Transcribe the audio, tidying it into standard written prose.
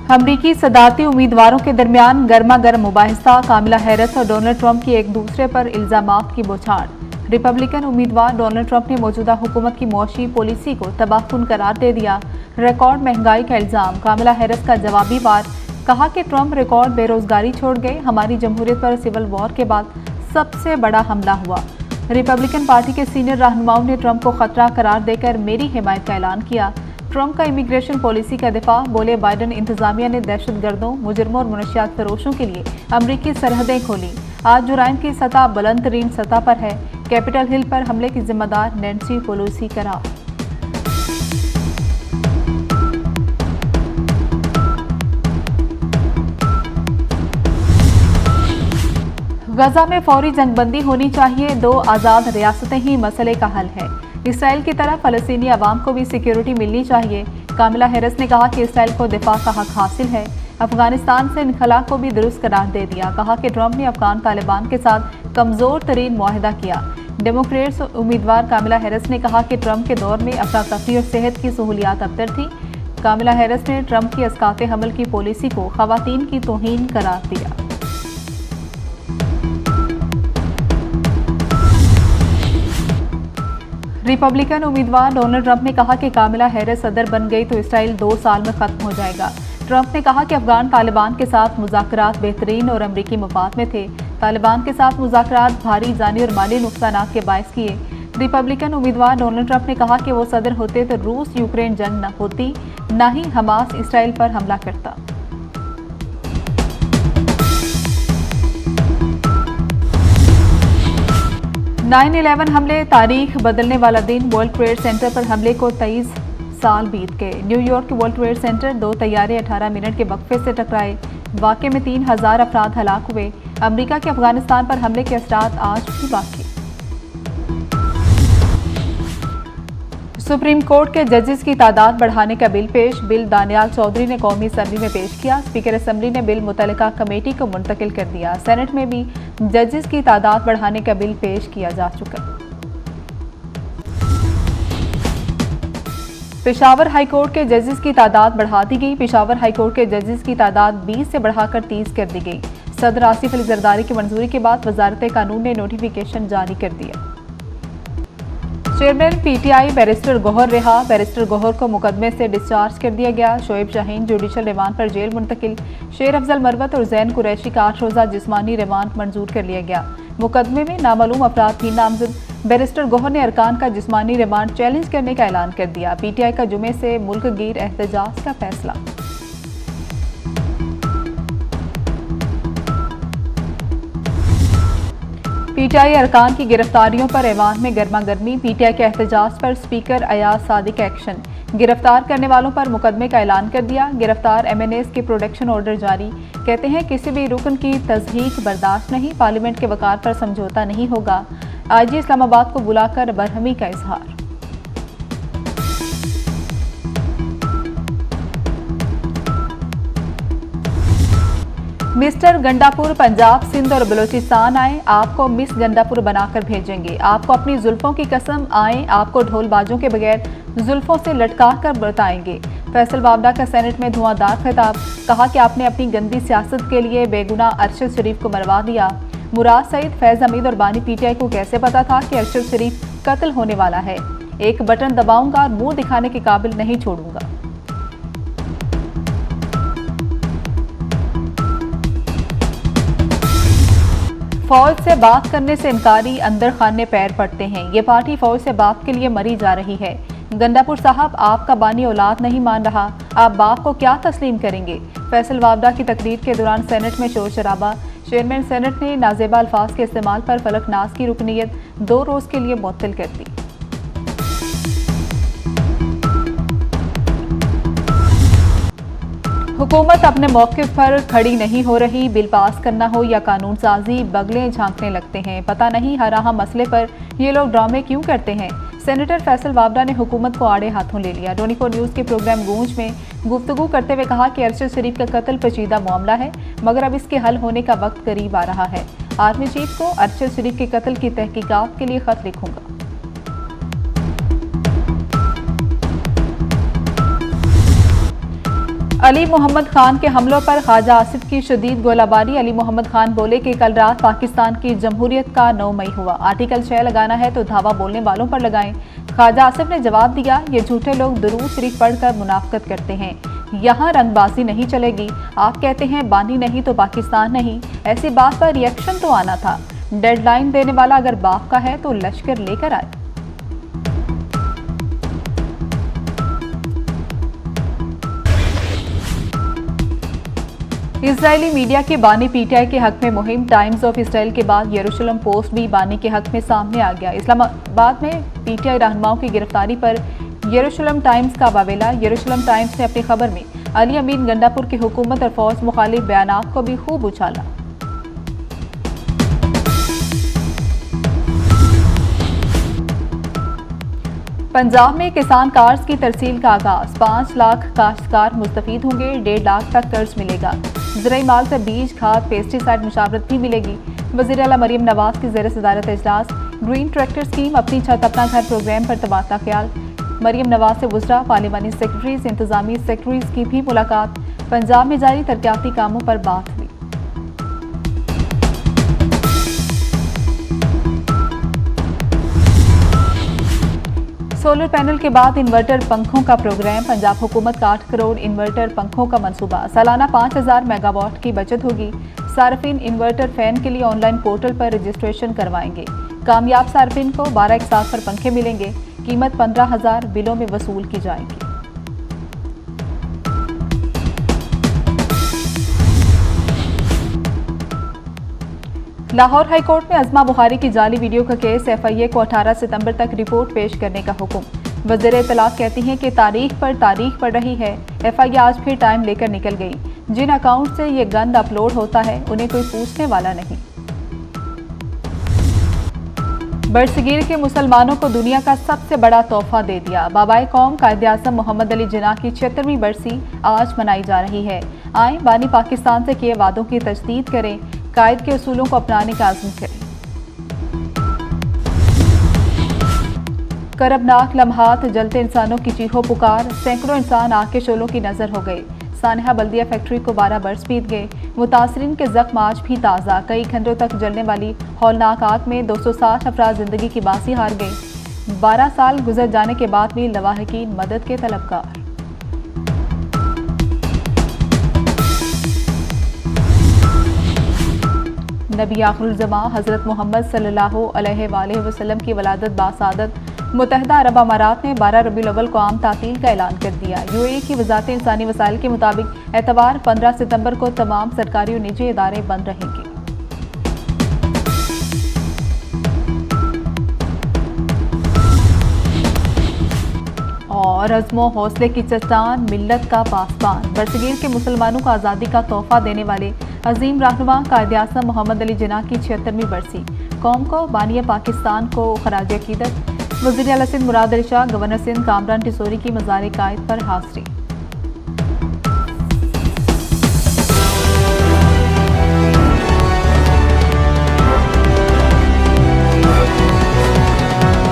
अमरीकी सदारती उम्मीदवारों के दरमियान गर्मा गर्म मुबाहिसा, कामिला हैरिस और डोनाल्ड ट्रंप की एक दूसरे पर इल्जामात की बौछार। रिपब्लिकन उम्मीदवार डोनाल्ड ट्रंप ने मौजूदा हुकूमत की मुआशी पॉलिसी को तबाहकुन करार दे दिया। रिकॉर्ड महंगाई का इल्जाम, कामिला हैरिस का जवाबी वार, कहा कि ट्रंप रिकॉर्ड बेरोजगारी छोड़ गए, हमारी जमहूरियत पर सिविल वॉर के बाद सबसे बड़ा हमला हुआ। रिपब्लिकन पार्टी के सीनियर रहनुमाओं ने ट्रंप को खतरा करार देकर मेरी हिमायत का ऐलान किया। ट्रंप का इमिग्रेशन पॉलिसी का दिफा, बोले बाइडन इंतजामिया ने दहशतगर्दों, मुजरमों और मनशियात फरोशों के लिए अमरीकी सरहदें खोली। आज जुराइम की सतह बुलंद तरीन सतह पर है। कैपिटल हिल पर हमले की जिम्मेदार नैन्सी पेलोसी करार। गजा में फौरी जंगबंदी होनी चाहिए, 2 आज़ाद रियासतें ही मसले का हल है। इसराइल की तरह फलस्तीनी अवाम को भी सिक्योरिटी मिलनी चाहिए। कामिला हैरिस ने कहा कि इसराइल को दिफा का हक हासिल है। अफगानिस्तान से इनखला को भी दुरुस्त करार दे दिया। कहा कि ट्रंप ने अफगान तालिबान के साथ कमजोर तरीन मुआहिदा किया। डेमोक्रेट्स उम्मीदवार कामिला हैरिस ने कहा कि ट्रंप के दौर में अफरा तफरी और सेहत की सहूलियात अबतर थी। कामिला हैरिस ने ट्रंप की अस्काते हमल की पॉलिसी को खवातीन की तौहीन करार दिया। रिपब्लिकन उम्मीदवार डोनाल्ड ट्रंप ने कहा कि कामिला हैरिस सदर बन गई तो इसराइल 2 साल में खत्म हो जाएगा। ट्रंप ने कहा कि अफगान तालिबान के साथ मुज़ाकरात बेहतरीन और अमरीकी मफाद में थे। तालिबान के साथ मुज़ाकरात भारी जानी और माली नुकसानात के बायस किए। रिपब्लिकन उम्मीदवार डोनाल्ड ट्रंप ने कहा कि वो सदर होते तो रूस यूक्रेन जंग न होती, न ही हमास इसराइल पर हमला करता। 9/11 हमले, तारीख बदलने वाला दिन। वर्ल्ड ट्रेड सेंटर पर हमले को 23 साल बीत गए। न्यूयॉर्क के वर्ल्ड ट्रेड सेंटर 2 तैयारे 18 मिनट के वक्फे से टकराए। वाक़े में 3000 अफराद हलाक हुए। अमेरिका के अफगानिस्तान पर हमले के असरात आज भी बाकी। सुप्रीम कोर्ट के जजेस की तादाद बढ़ाने का बिल पेश। बिल दानियाल चौधरी ने कौमी असम्बली में पेश किया। स्पीकर असम्बली ने बिल मुतल्लिका कमेटी को मुंतकिल कर दिया। सेनेट में भी जजेस की तादाद बढ़ाने का बिल पेश किया जा चुका। पेशावर हाईकोर्ट के जजेस की तादाद बढ़ा दी गई। पेशावर हाईकोर्ट के जजेस की तादाद 20 से बढ़ाकर 30 कर दी गई। सदर आसिफ अली जरदारी की मंजूरी के बाद वजारत कानून ने नोटिफिकेशन जारी कर दिया। चेयरमैन पीटीआई बैरिस्टर गौहर रिहा। बैरिस्टर गौहर को मुकदमे से डिस्चार्ज कर दिया गया। शोएब शाहीन जुडिशल रिमांड पर जेल मुंतकिल। शेर अफजल मरवत और जैन कुरैशी का 8 रोज़ा जिस्मानी रिमांड मंजूर कर लिया गया। मुकदमे में नामालूम अफराद भी नामजद। बैरिस्टर गौहर ने अरकान का जिस्मानी रिमांड चैलेंज करने का ऐलान कर दिया। पीटीआई का जुमे से मुल्क गिर एहतजाज का फैसला। पीटीआई अरकान की गिरफ्तारियों पर ऐवान में गर्मा गर्मी। पीटीआई के एहतजाज पर स्पीकर अयाज सादिक एक्शन। गिरफ्तार करने वालों पर मुकदमे का ऐलान कर दिया। गिरफ्तार एमएनएस के प्रोटेक्शन ऑर्डर जारी। कहते हैं किसी भी रुकन की तज़हीक बर्दाश्त नहीं, पार्लियामेंट के वकार पर समझौता नहीं होगा। आईजी इस्लामाबाद को बुलाकर बरहमी का इजहार। मिस्टर गंडापुर पंजाब, सिंध और बलूचिस्तान आए, आपको मिस गंडापुर बनाकर भेजेंगे। आपको अपनी जुल्फों की कसम, आए आपको ढोलबाजों के बगैर जुल्फों से लटका कर बताएंगे। फैसल वावडा का सेनेट में धुआंधार खिताब। कहा कि आपने अपनी गंदी सियासत के लिए बेगुनाह अरशद शरीफ को मरवा दिया। मुराद सईद, फैज हमीद और बानी पीटीआई को कैसे पता था कि अरशद शरीफ कत्ल होने वाला है? एक बटन दबाऊंगा और मुंह दिखाने के काबिल नहीं छोड़ूंगा। फौज से बात करने से इनकारी, अंदर खाने पैर पड़ते हैं। ये पार्टी फौज से बात के लिए मरी जा रही है। गंडापुर साहब, आपका बानी औलाद नहीं मान रहा, आप बाप को क्या तस्लीम करेंगे? फैसल वावडा की तकरीर के दौरान सेनेट में शोर शराबा। चेयरमैन सेनेट ने नाजेबा अल्फाज के इस्तेमाल पर फलकनाज की रुकनीयत 2 रोज के लिए मुअत्तल कर दी। हुकूमत अपने मौक़िफ़ पर खड़ी नहीं हो रही। बिल पास करना हो या कानून साजी, बगलें झांकने लगते हैं। पता नहीं हर रहा मसले पर ये लोग ड्रामे क्यों करते हैं। सेनेटर फैसल वावडा ने हुकूमत को आड़े हाथों ले लिया। 24 न्यूज़ के प्रोग्राम गूंज में गुफ्तगू करते हुए कहा कि अरशद शरीफ का कत्ल पेचीदा मामला है, मगर अब इसके हल होने का वक्त करीब आ रहा है। आर्मी चीफ को अरशद शरीफ के कत्ल की तहकीकात के लिए खत लिखूंगा। अली मोहम्मद खान के हमलों पर ख्वाजा आसिफ की शदीद गोलाबारी। अली मोहम्मद खान बोले कि कल रात पाकिस्तान की जमहूरियत का 9 मई हुआ। आर्टिकल 6 लगाना है तो धावा बोलने वालों पर लगाएं। ख्वाजा आसिफ ने जवाब दिया, ये झूठे लोग दुरूद शरीफ पढ़कर मुनाफकत करते हैं। यहाँ रंगबाजी नहीं चलेगी। आप कहते हैं बानी नहीं तो पाकिस्तान नहीं। ऐसी बात पर रिएक्शन तो आना था। डेडलाइन देने वाला अगर बाप का है तो लश्कर लेकर आए। इजरायली मीडिया की बानी पीटीआई के हक में मुहिम। टाइम्स ऑफ इसराइल के बाद यरूशलेम पोस्ट भी बानी के हक में सामने आ गया। इस्लामाबाद में पीटीआई रहनुमाओं की गिरफ्तारी पर यरूशलेम टाइम्स का वावेला। यरूशलेम टाइम्स ने अपनी खबर में अली अमीन गंडापुर की हुकूमत और फौज मुखालिफ बयानात को भी खूब उछाला। पंजाब में किसान कार्ड्स की तरसील का आगाज। 5 लाख काश्तकार मुस्तफीद होंगे। 1.5 लाख तक कर्ज मिलेगा। ज़राई माल से बीज, खाद, पेस्टिसाइड मुशावरत भी मिलेगी। वज़ीर आला मरियम नवाज की ज़ेर सदारत इजलास। ग्रीन ट्रैक्टर स्कीम, अपनी छत अपना घर प्रोग्राम पर तबादला ख्याल। मरियम नवाज से वज़रा, पार्लिमानी सेक्रेटरीज, इंतजामी सेक्रेटरीज की भी मुलाकात। पंजाब में जारी तरक्याती कामों पर बात हुई। सोलर पैनल के बाद इन्वर्टर पंखों का प्रोग्राम। पंजाब हुकूमत का 8 करोड़ इन्वर्टर पंखों का मंसूबा। सालाना 5000 मेगावाट की बचत होगी। सार्फिन इन्वर्टर फैन के लिए ऑनलाइन पोर्टल पर रजिस्ट्रेशन करवाएंगे। कामयाब सार्फिन को 12 एक साथ पर पंखे मिलेंगे। कीमत 15,000 बिलों में वसूल की जाएगी। लाहौर हाईकोर्ट में अज़मा बुखारी की जाली वीडियो का केस। एफआईए को 18 सितंबर तक रिपोर्ट पेश करने का हुक्म। वज़ीर इत्तलात कहती हैं कि तारीख पड़ रही है। एफआईए आज फिर टाइम लेकर निकल गई। जिन अकाउंट से ये गंद अपलोड होता है उन्हें कोई पूछने वाला नहीं। बरसगीर के मुसलमानों को दुनिया का सबसे बड़ा तोहफा दे दिया। बाबाए कौम कायद-ए-आज़म मोहम्मद अली जिन्ना की 76वीं बरसी आज मनाई जा रही है। आए बानी पाकिस्तान से किए वादों की तजदीद करें। कायद के उसूलों को अपनाने का आज़म करें। करबनाक लम्हात, जलते इंसानों की चीखों पुकार। सैकड़ों इंसान आग के शोलों की नजर हो गए। सानहा बल्दिया फैक्ट्री को 12 बरस बीत गए। मुतासरीन के जख्म आज भी ताज़ा। कई घंटों तक जलने वाली हौलनाक आग में 260 अफराद जिंदगी की बासी हार गए। 12 साल गुजर जाने के बाद भी लवाहिकीन मदद के तलबगार। नबी आखिरुल ज़मा हज़रत मोहम्मद सल्लल्लाहु अलैहि वसल्लम की वलादत बासादत मुत्तहिदा अरब अमारात ने 12 रबीउल अव्वल को आम तातील का ऐलान कर दिया। यूएई की वज़ारत इंसानी वसाइल के मुताबिक एतवार 15 सितंबर को तमाम सरकारी और निजी इदारे बंद रहेंगे। और अज़्मो हौसले की चट्टान, मिल्लत का पासबान। बरसगीर के मुसलमानों को आज़ादी का तोहफा देने वाले अजीम रहनुमा कायद-ए-आज़म मोहम्मद अली जिन्ना की 76वीं बरसी। कौम को बानिया पाकिस्तान को खराज अकीदत। वज़ीर आला सिंध मुराद अली शाह, गवर्नर सिंध कामरान टिसोरी की मज़ार कायद पर हाज़री।